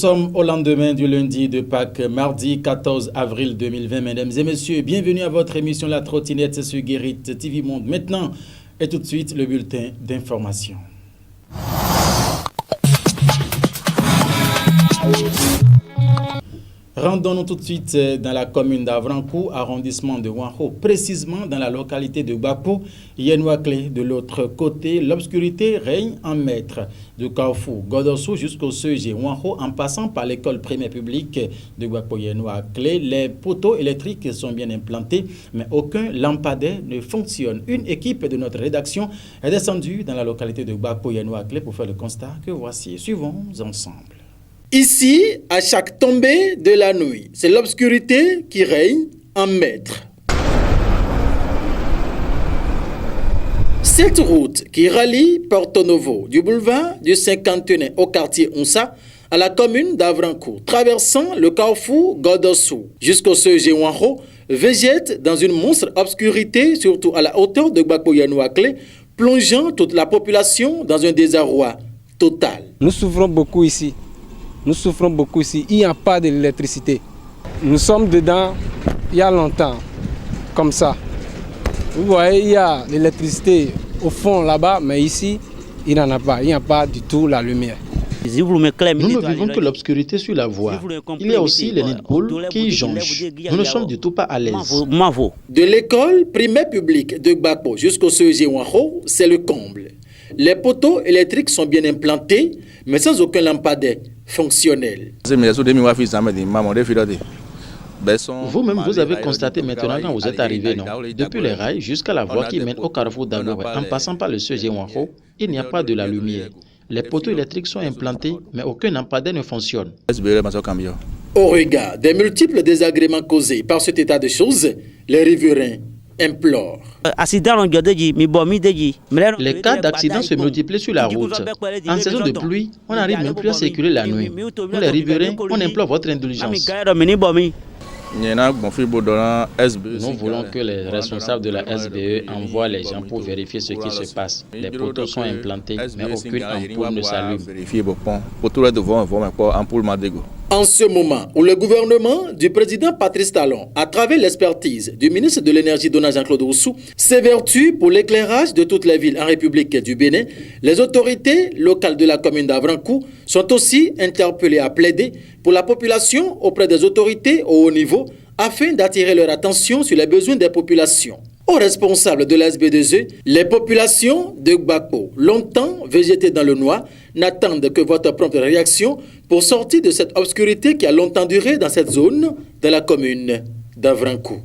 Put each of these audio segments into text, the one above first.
sommes au lendemain du lundi de Pâques, mardi 14 avril 2020. Mesdames et messieurs, bienvenue à votre émission La Trottinette sur Guérit TV Monde. Maintenant, et tout de suite, le bulletin d'information. Rendons-nous tout de suite dans la commune d'Avrankou, arrondissement de Wanho, précisément dans la localité de Gbakpo, Yenouaklé. De l'autre côté, l'obscurité règne en maître. Du Carrefour Godossou jusqu'au CEG Wanho, en passant par l'école primaire publique de Gbakpo Yenouaklé, les poteaux électriques sont bien implantés, mais aucun lampadaire ne fonctionne. Une équipe de notre rédaction est descendue dans la localité de Gbakpo Yenouaklé pour faire le constat que voici. Suivons ensemble. Ici, à chaque tombée de la nuit, c'est l'obscurité qui règne en maître. Cette route qui rallie Porto Novo du boulevard du Cinquantenaire au quartier Onsa à la commune d'Avrankou, traversant le carrefour Godossou jusqu'au CEG Wanho, végète dans une monstre obscurité, surtout à la hauteur de Gbakpo Yenouaklé, plongeant toute la population dans un désarroi total. Nous souffrons beaucoup ici. Il n'y a pas d'électricité. Nous sommes dedans il y a longtemps, comme ça. Vous voyez, il y a l'électricité au fond là-bas, mais ici, il n'y en a pas. Il n'y a pas du tout la lumière. Nous ne vivons que l'obscurité sur la voie. Il y a aussi les nids de poules qui jonchent. Nous ne sommes du tout pas à l'aise. De l'école primaire publique de Gbakpo jusqu'au CEG Wanho, c'est le comble. Les poteaux électriques sont bien implantés, mais sans aucun lampadaire fonctionnel. Vous-même, vous avez constaté maintenant quand vous êtes arrivé, non? Depuis les rails jusqu'à la voie qui mène au carrefour d'Agoué, en passant par le CEG Wanho, il n'y a pas de la lumière. Les poteaux électriques sont implantés, mais aucun lampadaire ne fonctionne. Au regard des multiples désagréments causés par cet état de choses, les riverains implorent. Les cas d'accidents se multiplient sur la route. En saison de pluie, on n'arrive même plus à circuler la nuit. Nous, les riverains, on implore votre indulgence. Nous voulons que les responsables de la SBE envoient les gens pour vérifier ce qui se passe. Les poteaux sont implantés, mais aucune ampoule ne s'allume. En ce moment où le gouvernement du président Patrice Talon, à travers l'expertise du ministre de l'Énergie Donald Jean-Claude Roussou, s'évertue pour l'éclairage de toutes les villes en République du Bénin, les autorités locales de la commune d'Avrankou sont aussi interpellées à plaider pour la population auprès des autorités au haut niveau afin d'attirer leur attention sur les besoins des populations. Aux responsables de l'SB2E, les populations de Gbakpo, longtemps végétées dans le noir, n'attendent que votre prompte réaction pour sortir de cette obscurité qui a longtemps duré dans cette zone de la commune d'Avrankou.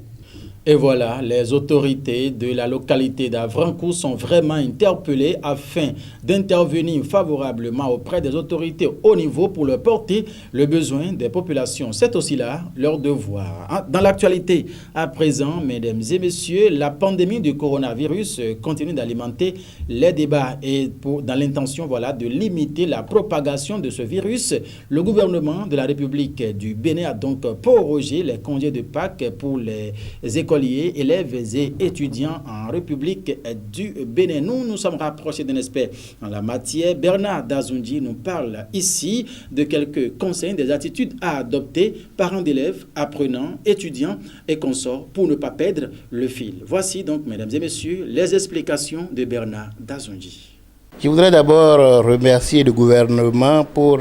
Et voilà, les autorités de la localité d'Avrankou sont vraiment interpellées afin d'intervenir favorablement auprès des autorités au niveau pour leur porter le besoin des populations. C'est aussi là leur devoir. Dans l'actualité, à présent, mesdames et messieurs, la pandémie du coronavirus continue d'alimenter les débats et dans l'intention de limiter la propagation de ce virus, le gouvernement de la République du Bénin a donc prorogé les congés de Pâques pour les écoliers, élèves et étudiants en République du Bénin. Nous sommes rapprochés d'un expert en la matière. Bernard Dazoundi nous parle ici de quelques conseils, des attitudes à adopter, parents d'élèves, apprenants, étudiants et consorts pour ne pas perdre le fil. Voici donc, mesdames et messieurs, les explications de Bernard Dazoundi. Je voudrais d'abord remercier le gouvernement pour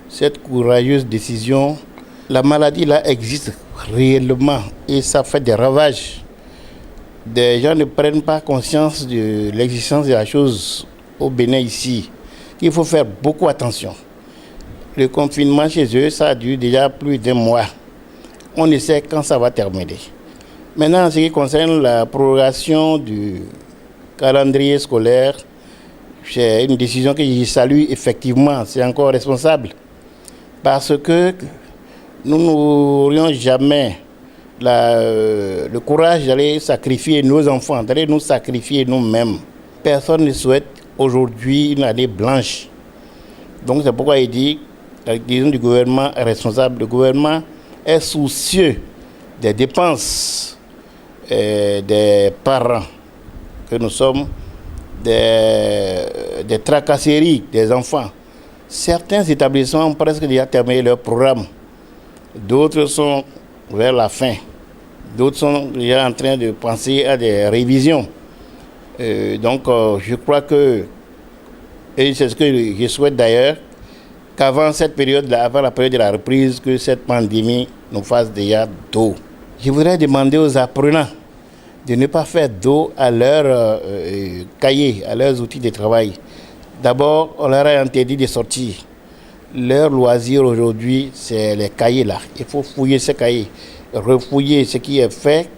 cette courageuse décision. La maladie là existe réellement et ça fait des ravages. Des gens ne prennent pas conscience de l'existence de la chose au Bénin ici. Il faut faire beaucoup attention. Le confinement chez eux, ça dure déjà plus d'1 mois. On ne sait quand ça va terminer. Maintenant, en ce qui concerne la prorogation du calendrier scolaire, c'est une décision que je salue effectivement. C'est encore responsable parce que nous n'aurions jamais le courage d'aller sacrifier nos enfants, d'aller nous sacrifier nous-mêmes. Personne ne souhaite aujourd'hui une année blanche. Donc c'est pourquoi il dit que la décision du gouvernement est responsable. Le gouvernement est soucieux des dépenses des parents que nous sommes, des tracasseries des enfants. Certains établissements ont presque déjà terminé leur programme. D'autres sont vers la fin. D'autres sont déjà en train de penser à des révisions. Donc je crois que, et c'est ce que je souhaite d'ailleurs, qu'avant cette période-là, avant la période de la reprise, que cette pandémie nous fasse déjà dos. Je voudrais demander aux apprenants de ne pas faire dos à leurs cahiers, à leurs outils de travail. D'abord, on leur a interdit de sortir. Leur loisir aujourd'hui, c'est les cahiers là. Il faut fouiller ces cahiers, refouiller ce qui est fait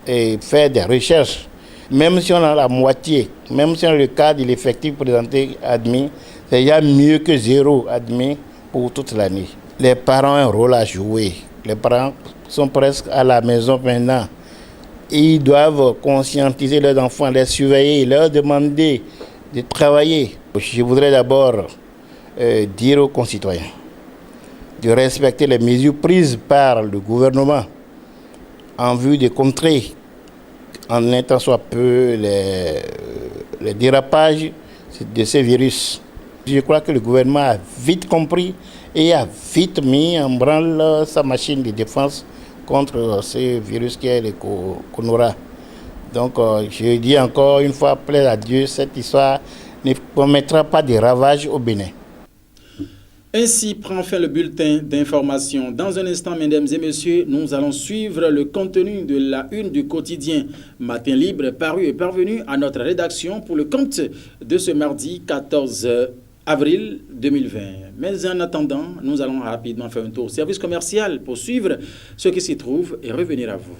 et faire des recherches. Même si on a la moitié, même si on a le cas de l'effectif présenté admis, c'est déjà mieux que 0 admis pour toute l'année. Les parents ont un rôle à jouer. Les parents sont presque à la maison maintenant. Ils doivent conscientiser leurs enfants, les surveiller, leur demander de travailler. Je voudrais d'abord dire aux concitoyens de respecter les mesures prises par le gouvernement en vue de contrer en un temps soit peu les dérapages de ces virus. Je crois que le gouvernement a vite compris et a vite mis en branle sa machine de défense contre ce virus qui est le Conora. Donc je dis encore une fois, plaise à Dieu, cette histoire ne commettra pas de ravages au Bénin. Ainsi prend fin le bulletin d'information. Dans un instant, mesdames et messieurs, nous allons suivre le contenu de la une du quotidien Matin Libre, paru et parvenu à notre rédaction pour le compte de ce mardi 14 avril 2020. Mais en attendant, nous allons rapidement faire un tour au service commercial pour suivre ce qui s'y trouve et revenir à vous.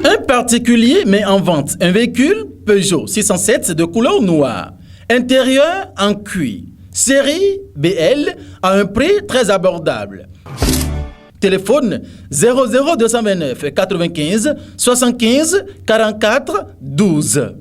Un particulier met en vente un véhicule Peugeot 607 de couleur noire, intérieur en cuir, série BL à un prix très abordable. Téléphone 00229 95 75 44 12.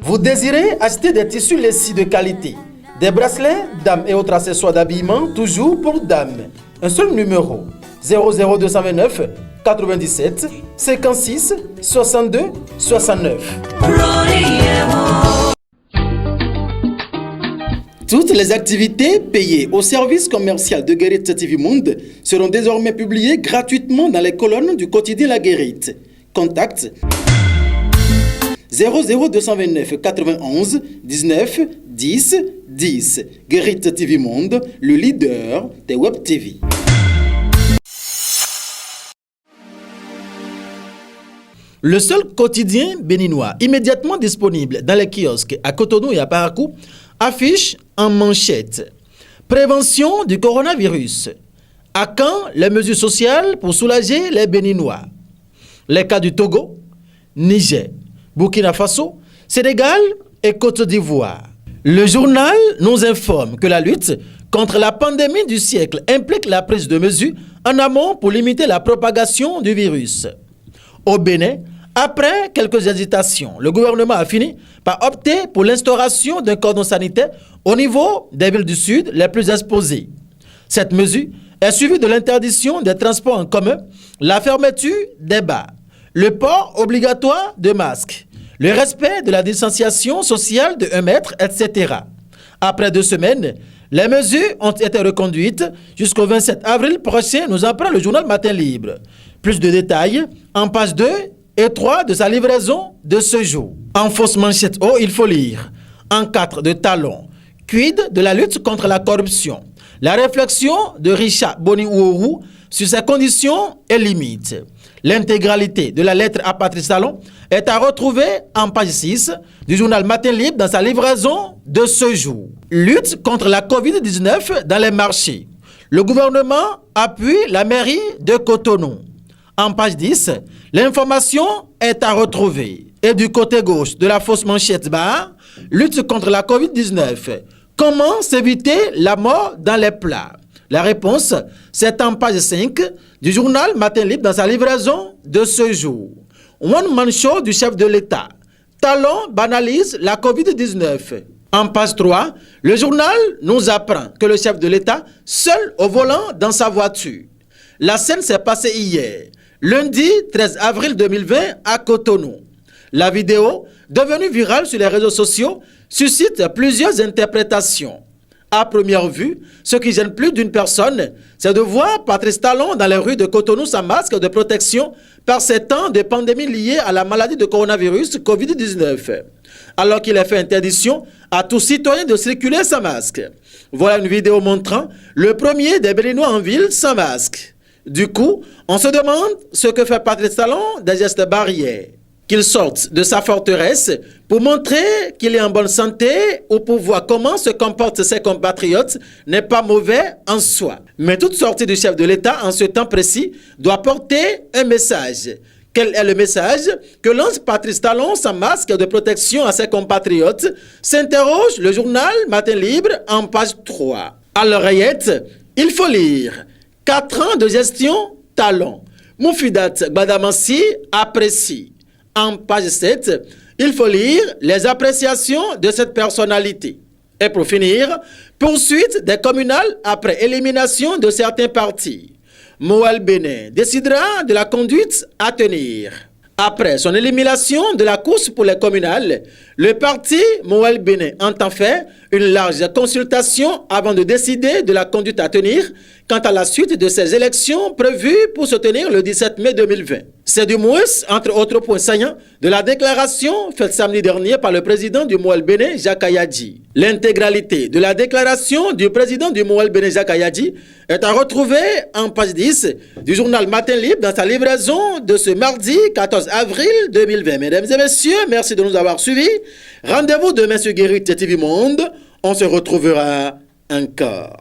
Vous désirez acheter des tissus lacis de qualité, des bracelets, dames et autres accessoires d'habillement, toujours pour dames. Un seul numéro, 00229 97 56 62 69. Toutes les activités payées au service commercial de Guérite TV Monde seront désormais publiées gratuitement dans les colonnes du quotidien La Guérite. Contact 00229 91 19 10 10. Guérite TV Monde, le leader des Web TV. Le seul quotidien béninois immédiatement disponible dans les kiosques à Cotonou et à Parakou affiche en manchette « Prévention du coronavirus. À quand les mesures sociales pour soulager les Béninois ?» Les cas du Togo, Niger, Burkina Faso, Sénégal et Côte d'Ivoire. Le journal nous informe que la lutte contre la pandémie du siècle implique la prise de mesures en amont pour limiter la propagation du virus. Au Bénin, après quelques hésitations, le gouvernement a fini par opter pour l'instauration d'un cordon sanitaire au niveau des villes du Sud les plus exposées. Cette mesure est suivie de l'interdiction des transports en commun, la fermeture des bars, le port obligatoire de masques, le respect de la distanciation sociale de 1 mètre, etc. Après 2 semaines, les mesures ont été reconduites jusqu'au 27 avril prochain, nous apprend le journal Matin Libre. Plus de détails en page 2 et 3 de sa livraison de ce jour. En fausse manchette, il faut lire. En 4 de talons, quid de la lutte contre la corruption. La réflexion de Richard Boni-Ouourou sur ses conditions et limites. L'intégralité de la lettre à Patrice Talon est à retrouver en page 6 du journal Matin Libre dans sa livraison de ce jour. Lutte contre la Covid-19 dans les marchés. Le gouvernement appuie la mairie de Cotonou. En page 10, l'information est à retrouver. Et du côté gauche de la fausse manchette barre, lutte contre la Covid-19. Comment s'éviter la mort dans les plats? La réponse, c'est en page 5 du journal Matin Libre dans sa livraison de ce jour. One Man Show du chef de l'État. Talon banalise la Covid-19. En page 3, le journal nous apprend que le chef de l'État, seul au volant dans sa voiture. La scène s'est passée hier, lundi 13 avril 2020 à Cotonou. La vidéo, devenue virale sur les réseaux sociaux, suscite plusieurs interprétations. À première vue, ce qui gêne plus d'une personne, c'est de voir Patrice Talon dans les rues de Cotonou sans masque de protection par ces temps de pandémie liée à la maladie de coronavirus Covid-19, alors qu'il a fait interdiction à tout citoyen de circuler sans masque. Voilà une vidéo montrant le premier des Béninois en ville sans masque. Du coup, on se demande ce que fait Patrice Talon des gestes barrières. Qu'il sorte de sa forteresse pour montrer qu'il est en bonne santé ou pour voir comment se comportent ses compatriotes n'est pas mauvais en soi. Mais toute sortie du chef de l'État en ce temps précis doit porter un message. Quel est le message que lance Patrice Talon sans masque de protection à ses compatriotes? S'interroge le journal Matin Libre en page 3. À l'oreillette, il faut lire 4 ans de gestion Talon. Moufidat Gbadamansi apprécie. En page 7, il faut lire les appréciations de cette personnalité. Et pour finir, poursuite des communales après élimination de certains partis. Moël Bénin décidera de la conduite à tenir. Après son élimination de la course pour les communales, le parti Moël Bénin entend faire une large consultation avant de décider de la conduite à tenir quant à la suite de ces élections prévues pour se tenir le 17 mai 2020. C'est du moins, entre autres points saillants, de la déclaration faite samedi dernier par le président du Moël Bénin, Jacques Ayadji. L'intégralité de la déclaration du président du Moël Bénin, Jacques Ayadji, est à retrouver en page 10 du journal Matin Libre dans sa livraison de ce mardi 14 avril 2020. Mesdames et messieurs, merci de nous avoir suivis. Rendez-vous demain sur Guérit TV Monde. On se retrouvera encore.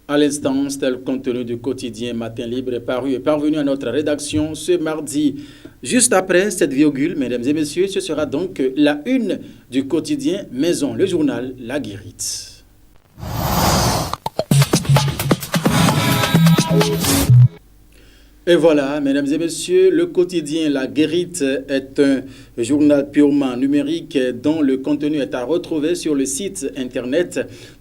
À l'instant, c'était le contenu du quotidien Matin Libre paru et parvenu à notre rédaction ce mardi. Juste après cette virgule, mesdames et messieurs, ce sera donc la une du quotidien Maison, le journal La Guérite. Et voilà, mesdames et messieurs, le quotidien La Guérite est un journal purement numérique dont le contenu est à retrouver sur le site internet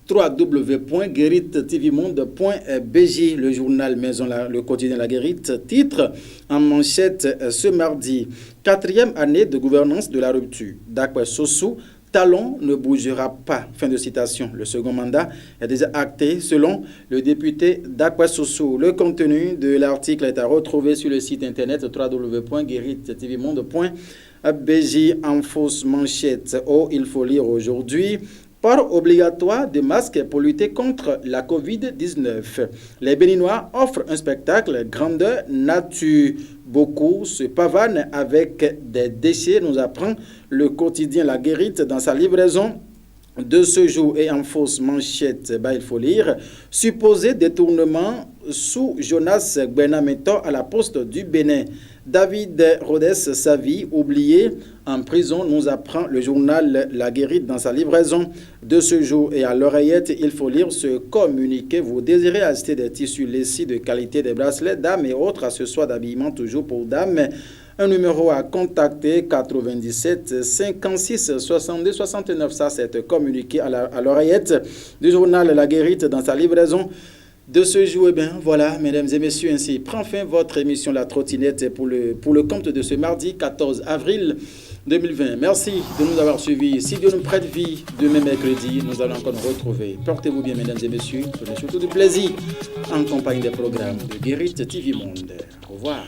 www.gueritttvmonde.bj. Le journal Maison, le quotidien La Guérite, titre en manchette ce mardi, 4e année de gouvernance de la rupture. D'après Sossou, Talon ne bougera pas. Fin de citation. Le second mandat est déjà acté selon le député Dakwa Sossou. Le contenu de l'article est à retrouver sur le site internet www.gueritttvmonde.bj en fausse manchette. Oh, il faut lire aujourd'hui. Port obligatoire de masques pour lutter contre la Covid-19. Les Béninois offrent un spectacle grandeur nature. Beaucoup se pavanent avec des déchets, nous apprend le quotidien La Guérite dans sa livraison de ce jour. Et en fausse manchette, il faut lire, supposé détournement sous Jonas Gbenameto à la poste du Bénin. David Rhodes, sa vie oubliée en prison, nous apprend le journal La Guérite dans sa livraison de ce jour. Et à l'oreillette, il faut lire ce communiqué. Vous désirez acheter des tissus lessives de qualité, des bracelets, dames et autres accessoires d'habillement toujours pour dames. Un numéro à contacter, 97 56 62 69. Ça, c'est communiqué à l'oreillette du journal La Guérite dans sa livraison de ce jour. Eh bien, voilà, mesdames et messieurs, ainsi prend fin votre émission La Trottinette pour le compte de ce mardi 14 avril 2020. Merci de nous avoir suivis. Si Dieu nous prête vie, demain mercredi, nous allons encore nous retrouver. Portez-vous bien, mesdames et messieurs. Prenez surtout du plaisir en compagnie des programmes de Guérit TV Monde. Au revoir.